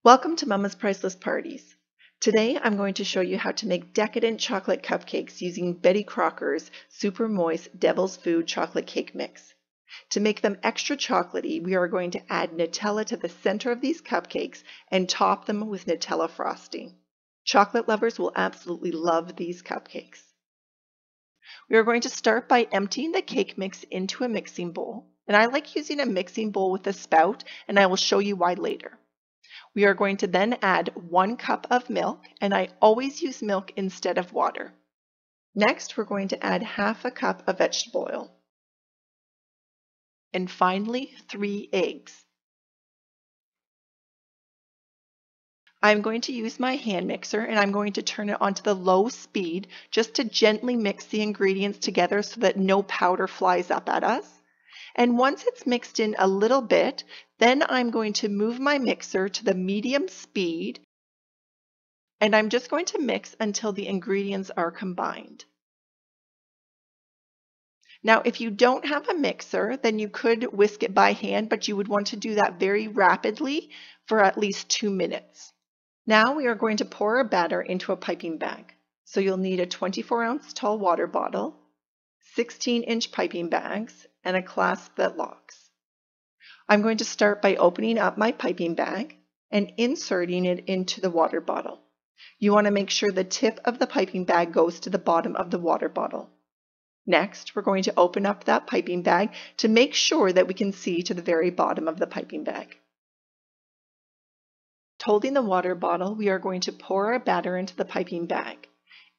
Welcome to Mama's Priceless Parties. Today I'm going to show you how to make decadent chocolate cupcakes using Betty Crocker's super moist Devil's Food chocolate cake mix. To make them extra chocolatey, we are going to add Nutella to the center of these cupcakes and top them with Nutella frosting. Chocolate lovers will absolutely love these cupcakes. We are going to start by emptying the cake mix into a mixing bowl, and I like using a mixing bowl with a spout, and I will show you why later. We are going to then add 1 cup of milk, and I always use milk instead of water. Next, we're going to add half a cup of vegetable oil. And finally, 3 eggs. I'm going to use my hand mixer, and I'm going to turn it onto the low speed just to gently mix the ingredients together so that no powder flies up at us. And once it's mixed in a little bit, then I'm going to move my mixer to the medium speed, and I'm just going to mix until the ingredients are combined. Now, if you don't have a mixer, then you could whisk it by hand, but you would want to do that very rapidly for at least 2 minutes. Now we are going to pour our batter into a piping bag. So you'll need a 24-ounce tall water bottle, 16-inch piping bags, and a clasp that locks. I'm going to start by opening up my piping bag and inserting it into the water bottle. You want to make sure the tip of the piping bag goes to the bottom of the water bottle. Next, we're going to open up that piping bag to make sure that we can see to the very bottom of the piping bag. Holding the water bottle, we are going to pour our batter into the piping bag.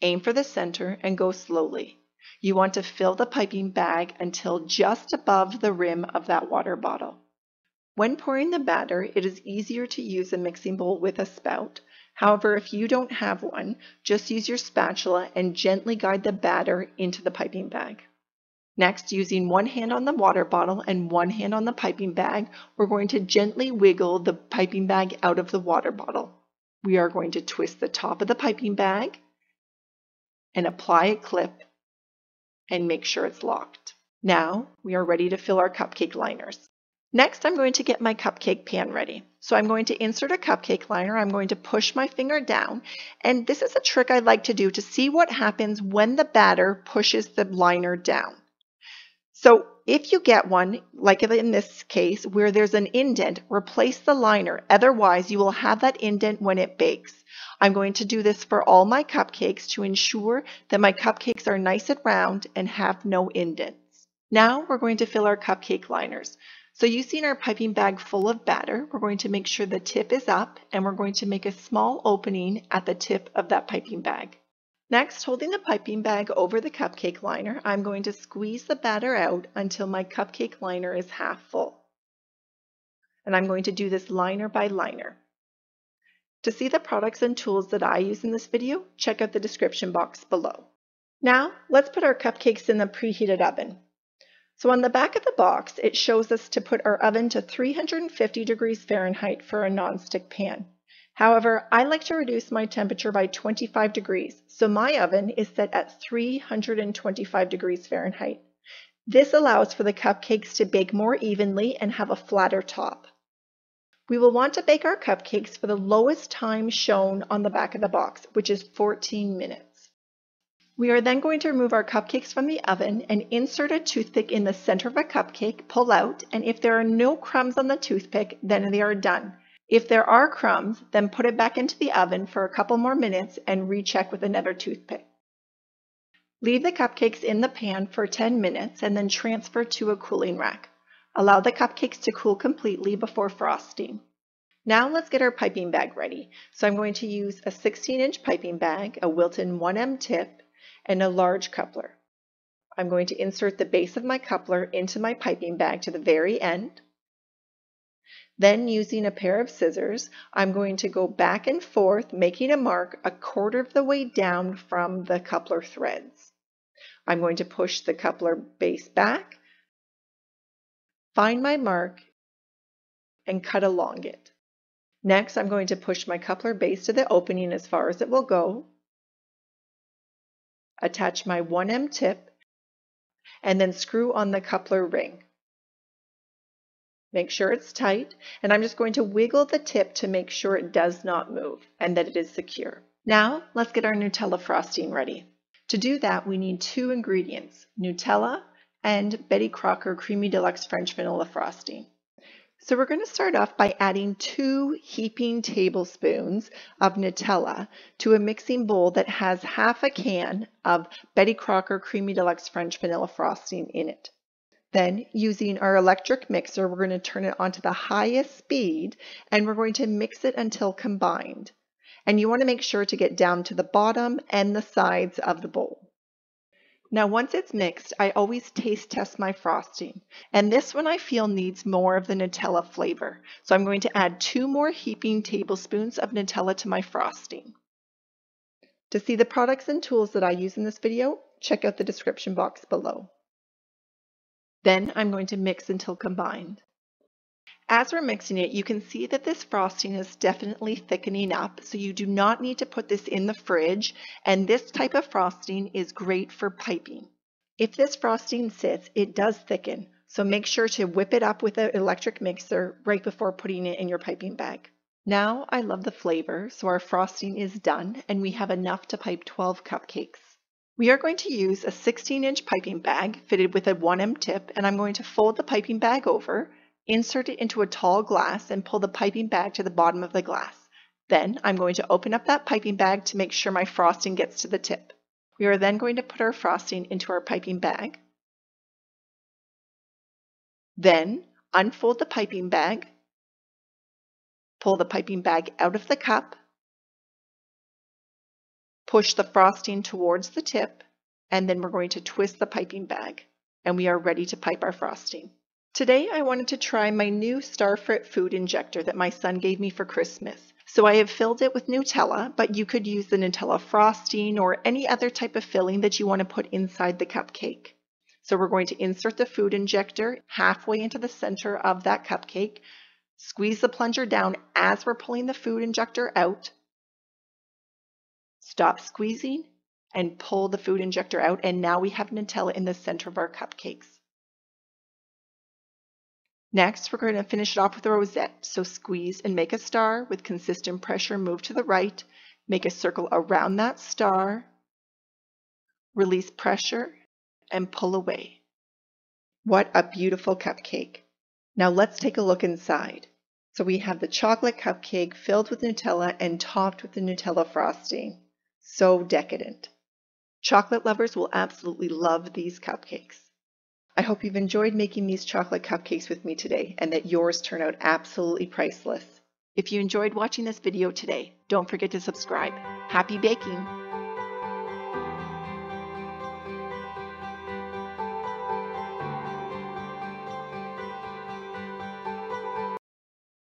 Aim for the center and go slowly. You want to fill the piping bag until just above the rim of that water bottle. When pouring the batter, it is easier to use a mixing bowl with a spout. However, if you don't have one, just use your spatula and gently guide the batter into the piping bag. Next, using one hand on the water bottle and one hand on the piping bag, we're going to gently wiggle the piping bag out of the water bottle. We are going to twist the top of the piping bag and apply a clip and make sure it's locked. Now we are ready to fill our cupcake liners. Next, I'm going to get my cupcake pan ready. So I'm going to insert a cupcake liner. I'm going to push my finger down, and this is a trick I like to do to see what happens when the batter pushes the liner down. So if you get one, like in this case, where there's an indent, replace the liner. Otherwise, you will have that indent when it bakes. I'm going to do this for all my cupcakes to ensure that my cupcakes are nice and round and have no indents. Now we're going to fill our cupcake liners. So using our piping bag full of batter, we're going to make sure the tip is up, and we're going to make a small opening at the tip of that piping bag. Next, holding the piping bag over the cupcake liner, I'm going to squeeze the batter out until my cupcake liner is half full. And I'm going to do this liner by liner. To see the products and tools that I use in this video, check out the description box below. Now, let's put our cupcakes in the preheated oven. So on the back of the box, it shows us to put our oven to 350 degrees Fahrenheit for a nonstick pan. However, I like to reduce my temperature by 25 degrees, so my oven is set at 325 degrees Fahrenheit. This allows for the cupcakes to bake more evenly and have a flatter top. We will want to bake our cupcakes for the lowest time shown on the back of the box, which is 14 minutes. We are then going to remove our cupcakes from the oven and insert a toothpick in the center of a cupcake, pull out, and if there are no crumbs on the toothpick, then they are done. If there are crumbs, then put it back into the oven for a couple more minutes and recheck with another toothpick. Leave the cupcakes in the pan for 10 minutes and then transfer to a cooling rack. Allow the cupcakes to cool completely before frosting. Now let's get our piping bag ready. So I'm going to use a 16-inch piping bag, a Wilton 1M tip, and a large coupler. I'm going to insert the base of my coupler into my piping bag to the very end. Then, using a pair of scissors, I'm going to go back and forth, making a mark 1/4 of the way down from the coupler threads. I'm going to push the coupler base back, find my mark, and cut along it. Next, I'm going to push my coupler base to the opening as far as it will go, attach my 1M tip, and then screw on the coupler ring. Make sure it's tight, and I'm just going to wiggle the tip to make sure it does not move and that it is secure. Now, let's get our Nutella frosting ready. To do that, we need 2 ingredients, Nutella and Betty Crocker Creamy Deluxe French Vanilla Frosting. So we're going to start off by adding 2 heaping tablespoons of Nutella to a mixing bowl that has half a can of Betty Crocker Creamy Deluxe French Vanilla Frosting in it. Then, using our electric mixer, we're going to turn it onto the highest speed and we're going to mix it until combined. And you want to make sure to get down to the bottom and the sides of the bowl. Now once it's mixed, I always taste test my frosting, and this one I feel needs more of the Nutella flavor. So I'm going to add 2 more heaping tablespoons of Nutella to my frosting. To see the products and tools that I use in this video, check out the description box below. Then I'm going to mix until combined. As we're mixing it, you can see that this frosting is definitely thickening up, so you do not need to put this in the fridge, and this type of frosting is great for piping. If this frosting sits, it does thicken, so make sure to whip it up with an electric mixer right before putting it in your piping bag. Now I love the flavor, so our frosting is done, and we have enough to pipe 12 cupcakes. We are going to use a 16-inch piping bag fitted with a 1M tip, and I'm going to fold the piping bag over, insert it into a tall glass, and pull the piping bag to the bottom of the glass. Then I'm going to open up that piping bag to make sure my frosting gets to the tip. We are then going to put our frosting into our piping bag. Then unfold the piping bag, pull the piping bag out of the cup, push the frosting towards the tip, and then we're going to twist the piping bag, and we are ready to pipe our frosting. Today I wanted to try my new Starfruit food injector that my son gave me for Christmas. So I have filled it with Nutella, but you could use the Nutella frosting or any other type of filling that you want to put inside the cupcake. So we're going to insert the food injector halfway into the center of that cupcake, squeeze the plunger down as we're pulling the food injector out, stop squeezing, and pull the food injector out, and now we have Nutella in the center of our cupcakes. Next, we're going to finish it off with a rosette. So squeeze and make a star with consistent pressure. Move to the right, make a circle around that star, release pressure, and pull away. What a beautiful cupcake. Now let's take a look inside. So we have the chocolate cupcake filled with Nutella and topped with the Nutella frosting. So decadent. Chocolate lovers will absolutely love these cupcakes. I hope you've enjoyed making these chocolate cupcakes with me today and that yours turn out absolutely priceless. If you enjoyed watching this video today, don't forget to subscribe. Happy baking!